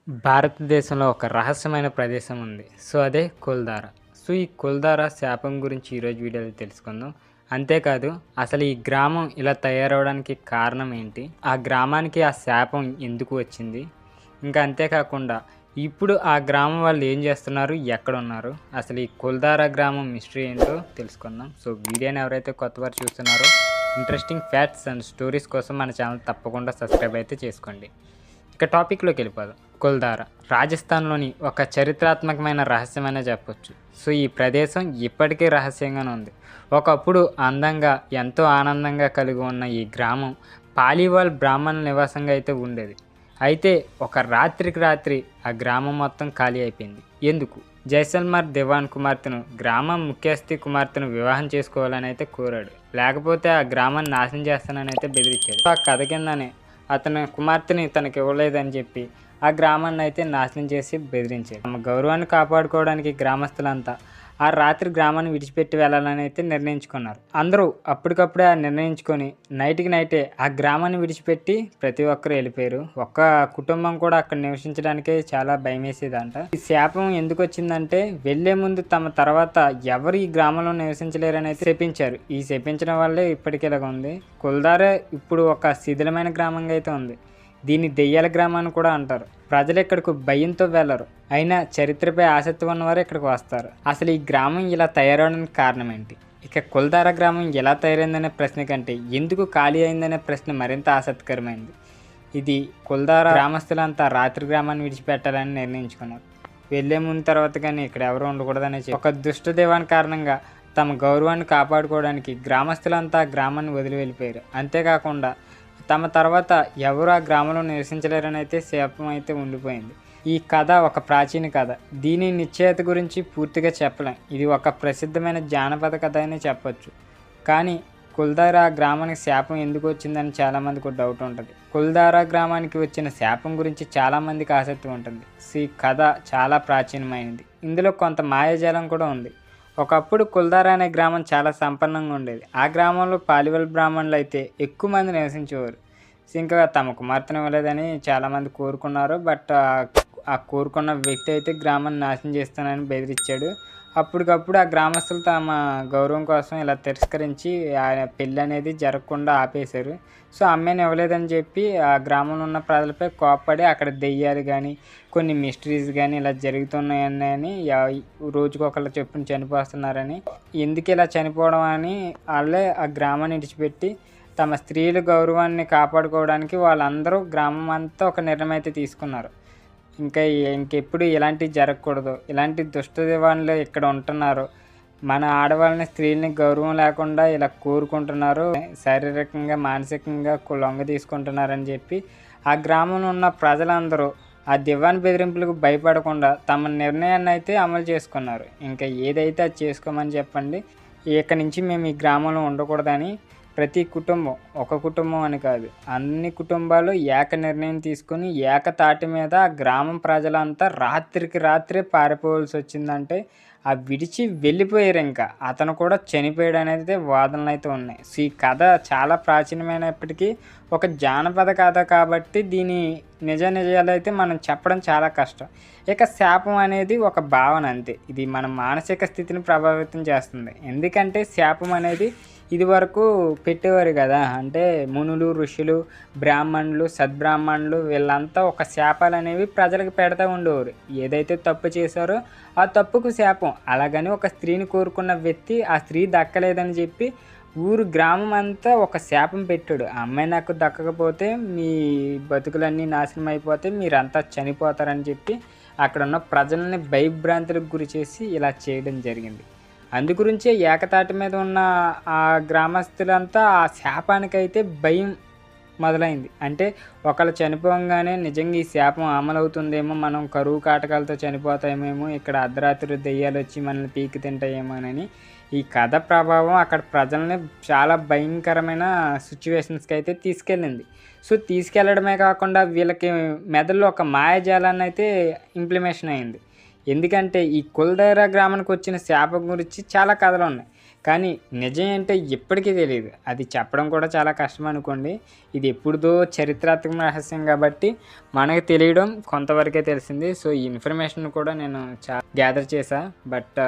భారతదేశంలో ఒక రహస్యమైన ప్రదేశం ఉంది. అదే కుల్దార. ఈ కుల్దార శాపం గురించి ఈరోజు వీడియోలో తెలుసుకుందాం. అంతేకాదు అసలు ఈ గ్రామం ఇలా తయారవ్వడానికి కారణం ఏంటి? ఆ గ్రామానికి ఆ శాపం ఎందుకు వచ్చింది? ఇంకా అంతేకాకుండా ఇప్పుడు ఆ గ్రామం వాళ్ళు ఏం చేస్తున్నారు? ఎక్కడున్నారు? అసలు ఈ కుల్దార గ్రామం మిస్టరీ ఏంటో తెలుసుకుందాం. వీడియోని ఎవరైతే కొత్తవారు చూస్తున్నారో ఇంట్రెస్టింగ్ ఫ్యాక్ట్స్ అండ్ స్టోరీస్ కోసం మన ఛానల్ తప్పకుండా సబ్స్క్రైబ్ అయితే చేసుకోండి. ఇక టాపిక్లోకి వెళ్ళిపోదాం. కుల్దార రాజస్థాన్లోని ఒక చరిత్రాత్మకమైన రహస్యమనే చెప్పొచ్చు. ఈ ప్రదేశం ఇప్పటికీ రహస్యంగానే ఉంది. ఒకప్పుడు అందంగా ఎంతో ఆనందంగా కలిగి ఉన్న ఈ గ్రామం పాలీవాల్ బ్రాహ్మణుల నివాసంగా అయితే ఉండేది. అయితే ఒక రాత్రికి రాత్రి ఆ గ్రామం మొత్తం ఖాళీ అయిపోయింది. ఎందుకు? జైసల్మర్ దివాన్ కుమార్తెను, గ్రామం ముఖ్యస్థి కుమార్తెను వివాహం చేసుకోవాలని అయితే కోరాడు. లేకపోతే ఆ గ్రామాన్ని నాశనం చేస్తానని అయితే బెదిరించాడు. ఆ కథ కిందనే అతని కుమార్తెని తనకి ఇవ్వలేదని చెప్పి ఆ గ్రామాన్ని అయితే నాశనం చేసి బెదిరించాడు. తమ గౌరవాన్ని కాపాడుకోవడానికి గ్రామస్తులంతా ఆ రాత్రి గ్రామాన్ని విడిచిపెట్టి వెళ్ళాలని అయితే నిర్ణయించుకున్నారు. అందరూ అప్పటికప్పుడే ఆ నిర్ణయించుకొని నైట్కి నైటే ఆ గ్రామాన్ని విడిచిపెట్టి ప్రతి ఒక్కరు వెళ్ళిపోయారు. ఒక్క కుటుంబం కూడా అక్కడ నివసించడానికే చాలా భయం వేసేదంట. ఈ శాపం ఎందుకు వచ్చిందంటే వెళ్లే ముందు తమ తర్వాత ఎవరు ఈ గ్రామంలో నివసించలేరని అయితే శపించారు. ఈ శపించడం వల్లే ఇప్పటికీ ఇలాగ ఉంది. కుల్దారే ఇప్పుడు ఒక శిథిలమైన గ్రామంగా అయితే ఉంది. దీన్ని దెయ్యాల గ్రామాన్ని కూడా అంటారు. ప్రజలు ఇక్కడకు భయంతో వెళ్ళరు, అయినా చరిత్రపై ఆసక్తి ఉన్నవారు ఇక్కడికి వస్తారు. అసలు ఈ గ్రామం ఇలా తయారవడానికి కారణం ఏంటి? ఇక కుల్దార గ్రామం ఎలా తయారైందనే ప్రశ్న కంటే ఎందుకు ఖాళీ అయిందనే ప్రశ్న మరింత ఆసక్తికరమైంది. ఇది కుల్దార గ్రామస్తులంతా రాత్రి గ్రామాన్ని విడిచిపెట్టాలని నిర్ణయించుకున్నారు. వెళ్లే ముందు తర్వాత కానీ ఇక్కడ ఎవరు ఉండకూడదనే ఒక దుష్ట దేవాని కారణంగా తమ గౌరవాన్ని కాపాడుకోవడానికి గ్రామస్తులంతా గ్రామాన్ని వదిలి వెళ్ళిపోయారు. అంతేకాకుండా తమ తర్వాత ఎవరు ఆ గ్రామంలో నివసించలేరని అయితే శాపం అయితే ఉండిపోయింది. ఈ కథ ఒక ప్రాచీన కథ. దీని నిశ్చయత గురించి పూర్తిగా చెప్పలేం. ఇది ఒక ప్రసిద్ధమైన జానపద కథ అని చెప్పొచ్చు. కానీ కుల్దారా గ్రామానికి శాపం ఎందుకు వచ్చిందని చాలామందికి డౌట్ ఉంటుంది. కుల్దారా గ్రామానికి వచ్చిన శాపం గురించి చాలామందికి ఆసక్తి ఉంటుంది. ఈ కథ చాలా ప్రాచీనమైనది. ఇందులో కొంత మాయాజాలం కూడా ఉంది. ఒకప్పుడు కుల్దారా అనే గ్రామం చాలా సంపన్నంగా ఉండేది. ఆ గ్రామంలో పాలివల్ బ్రాహ్మణులు అయితే ఎక్కువ మంది నివసించేవారు. ఇంకా తమ కుమార్తెను ఇవ్వలేదని చాలామంది కోరుకున్నారు. బట్ ఆ కోరుకున్న వ్యక్తి అయితే గ్రామాన్ని నాశనం చేస్తానని బెదిరించాడు. అప్పటికప్పుడు ఆ గ్రామస్తులు తమ గౌరవం కోసం ఇలా తిరస్కరించి ఆ పెళ్ళి అనేది జరగకుండా ఆపేశారు. అమ్మాయిని ఇవ్వలేదని చెప్పి ఆ గ్రామంలో ఉన్న ప్రజలపై కోప్పడి అక్కడ దెయ్యాలు కానీ కొన్ని మిస్టరీస్ కానీ ఇలా జరుగుతున్నాయని రోజుకొకళ్ళు చెప్పుని చనిపోతున్నారని, ఎందుకు ఇలా చనిపోవడం అని వాళ్ళే ఆ గ్రామాన్ని విడిచిపెట్టి తమ స్త్రీల గౌరవాన్ని కాపాడుకోవడానికి వాళ్ళందరూ గ్రామం అంతా ఒక నిర్ణయం అయితే తీసుకున్నారు. ఇంకెప్పుడు ఇలాంటివి జరగకూడదు, ఇలాంటి దుష్ట దివాన్లు ఇక్కడ ఉంటున్నారు, మన ఆడవాళ్ళని స్త్రీలని గౌరవం లేకుండా ఇలా కోరుకుంటున్నారు, శారీరకంగా మానసికంగా లొంగ తీసుకుంటున్నారని చెప్పి ఆ గ్రామంలో ఉన్న ప్రజలందరూ ఆ దివాన్ బెదిరింపులకు భయపడకుండా తమ నిర్ణయాన్ని అయితే అమలు చేసుకున్నారు. ఏదైతే అది చేసుకోమని చెప్పండి, ఇక్కడి నుంచి మేము ఈ గ్రామంలో ఉండకూడదని ప్రతి కుటుంబం, ఒక కుటుంబం అని కాదు అన్ని కుటుంబాలు ఏక నిర్ణయం తీసుకుని ఏకతాటి మీద గ్రామం ప్రజలంతా రాత్రికి రాత్రే పారిపోవాల్సి వచ్చిందంటే ఆ విడిచి వెళ్ళిపోయారు. ఇంకా అతను కూడా చనిపోయాడు అనేది వాదనలు అయితే ఉన్నాయి. ఈ కథ చాలా ప్రాచీనమైనప్పటికీ ఒక జానపద కథ కాబట్టి దీని నిజాలు అయితే మనం చెప్పడం చాలా కష్టం. ఇక శాపం అనేది ఒక భావన అంతే. ఇది మన మానసిక స్థితిని ప్రభావితం చేస్తుంది. ఎందుకంటే శాపం అనేది ఇది వరకు పెట్టేవారు కదా, అంటే మునులు, ఋషులు, బ్రాహ్మణులు, సద్బ్రాహ్మణులు వీళ్ళంతా ఒక శాపాలు అనేవి ప్రజలకు పెడతా ఉండేవారు. ఏదైతే తప్పు చేశారో ఆ తప్పుకు శాపం. అలాగని ఒక స్త్రీని కోరుకున్న వ్యక్తి ఆ స్త్రీ దక్కలేదని చెప్పి గ్రామం అంతా ఒక శాపం పెట్టాడు. ఆ అమ్మాయి నాకు దక్కకపోతే మీ బతుకులన్నీ నాశనం అయిపోతే మీరంతా చనిపోతారని చెప్పి అక్కడ ఉన్న ప్రజల్ని భయభ్రాంతులకు గురి చేసి ఇలా చేయడం జరిగింది. అందుగురించే ఏకతాటి మీద ఉన్న ఆ గ్రామస్తులంతా ఆ శాపానికైతే భయం మొదలైంది. అంటే ఒకళ్ళు చనిపోగానే నిజంగా ఈ శాపం అమలవుతుందేమో, మనం కరువు కాటకాలతో చనిపోతామేమో, ఇక్కడ అర్ధరాత్రి దెయ్యాలు వచ్చి మనల్ని పీకి తింటాయేమోనని ఈ కథ ప్రభావం అక్కడ ప్రజల్ని చాలా భయంకరమైన సిచ్యువేషన్స్కి అయితే తీసుకెళ్ళింది. తీసుకెళ్ళడమే కాకుండా వీళ్ళకి మెదడులో ఒక మాయాజాలాన్ని అయితే ఇంప్లిమేషన్ అయింది. ఎందుకంటే ఈ కుల్దారా గ్రామానికి వచ్చిన శాపం గురించి చాలా కథలు ఉన్నాయి. కానీ నిజం ఏంటో ఇప్పటికీ తెలియదు. అది చెప్పడం కూడా చాలా కష్టం అనుకోండి. ఇది ఎప్పుడుదో చరిత్రాత్మక రహస్యం కాబట్టి మనకు తెలియడం కొంతవరకే తెలిసింది. సో ఈ ఇన్ఫర్మేషన్ కూడా నేను గ్యాదర్ చేశా. బట్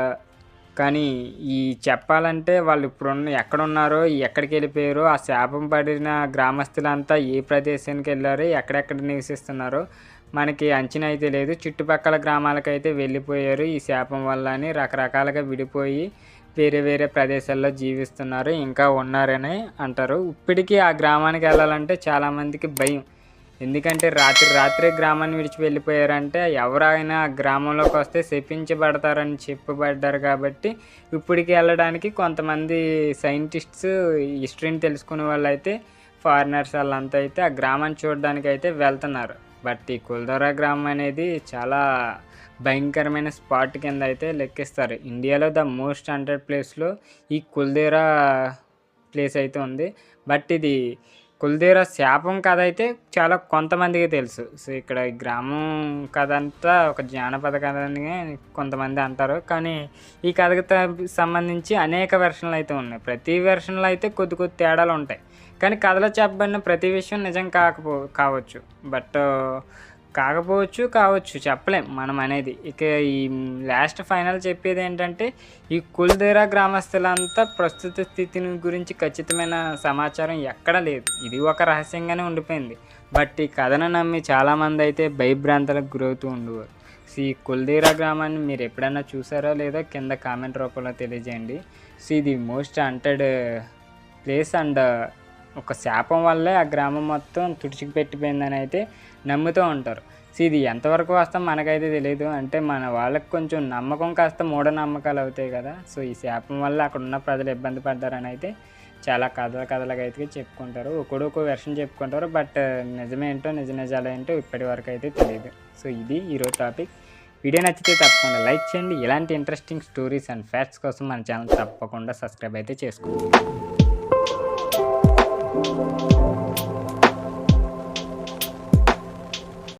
కానీ ఈ చెప్పాలంటే వాళ్ళు ఇప్పుడున్న ఎక్కడున్నారో, ఎక్కడికి వెళ్ళిపోయారో, ఆ శాపం పడిన గ్రామస్తులంతా ఏ ప్రదేశానికి వెళ్ళారో, ఎక్కడెక్కడ నివసిస్తున్నారో మనకి అంచనా అయితే లేదు. చుట్టుపక్కల గ్రామాలకైతే వెళ్ళిపోయారు ఈ శాపం వల్ల అని, రకరకాలుగా విడిపోయి వేరే వేరే ప్రదేశాల్లో జీవిస్తున్నారు, ఇంకా ఉన్నారని అంటారు. ఇప్పటికీ ఆ గ్రామానికి వెళ్ళాలంటే చాలామందికి భయం. ఎందుకంటే రాత్రే గ్రామాన్ని విడిచి వెళ్ళిపోయారంటే ఎవరైనా గ్రామంలోకి వస్తే శపించబడతారని చెప్పబడ్డారు. కాబట్టి ఇప్పటికి వెళ్ళడానికి కొంతమంది సైంటిస్ట్స్, హిస్టరీని తెలుసుకునే వాళ్ళు అయితే, ఫారినర్స్ వాళ్ళంతా అయితే ఆ గ్రామాన్ని చూడడానికి అయితే వెళ్తున్నారు. బట్ ఈ కుల్ధారా గ్రామం అనేది చాలా భయంకరమైన స్పాట్ కింద అయితే లెక్కిస్తారు. ఇండియాలో ద మోస్ట్ హంటెడ్ ప్లేస్లో ఈ కుల్ధారా ప్లేస్ అయితే ఉంది. బట్ ఇది కుల్ధారా శాపం కథ అయితే చాలా కొంతమందికి తెలుసు. సో ఇక్కడ ఈ గ్రామం కథ అంతా ఒక జానపద కథ అని కొంతమంది అంటారు. కానీ ఈ కథకు సంబంధించి అనేక వెర్షన్లు అయితే ఉన్నాయి. ప్రతి వెర్షన్లో అయితే కొద్ది తేడాలు ఉంటాయి. కానీ కథలో చెప్పబడిన ప్రతి విషయం నిజం కావచ్చు. బట్ కావచ్చు చెప్పలేం మనం అనేది. ఇక ఈ లాస్ట్ ఫైనల్ చెప్పేది ఏంటంటే, ఈ కుల్ధారా గ్రామస్తులంతా ప్రస్తుత స్థితిని గురించి ఖచ్చితమైన సమాచారం ఎక్కడా లేదు. ఇది ఒక రహస్యంగానే ఉండిపోయింది. బట్ ఈ కథను నమ్మి చాలామంది అయితే భయభ్రాంతులకు గురవుతూ ఉండేవారు. సో ఈ కుల్ధారా గ్రామాన్ని మీరు ఎప్పుడైనా చూసారో లేదో కింద కామెంట్ రూపంలో తెలియజేయండి. సో ఇది మోస్ట్ హంటెడ్ ప్లేస్ అండ్ ఒక శాపం వల్లే ఆ గ్రామం మొత్తం తుడిచికి పెట్టిపోయిందని అయితే నమ్ముతూ ఉంటారు. సో ఇది ఎంతవరకు వాస్తవం మనకైతే తెలియదు. అంటే మన వాళ్ళకి కొంచెం నమ్మకం కాస్త మూఢనమ్మకాలు అవుతాయి కదా. సో ఈ శాపం వల్ల అక్కడ ఉన్న ప్రజలు ఇబ్బంది పడ్డారని అయితే చాలా కథలుగా అయితే చెప్పుకుంటారు. ఒక్కో వెర్షన్ చెప్పుకుంటారు. బట్ నిజమేంటో నిజాలు ఏంటో ఇప్పటి వరకు అయితే తెలియదు. సో ఇది ఈరోజు టాపిక్. వీడియో నచ్చితే తప్పకుండా లైక్ చేయండి. ఇలాంటి ఇంట్రెస్టింగ్ స్టోరీస్ అండ్ ఫ్యాక్ట్స్ కోసం మన ఛానల్ తప్పకుండా సబ్స్క్రైబ్ అయితే చేసుకోండి.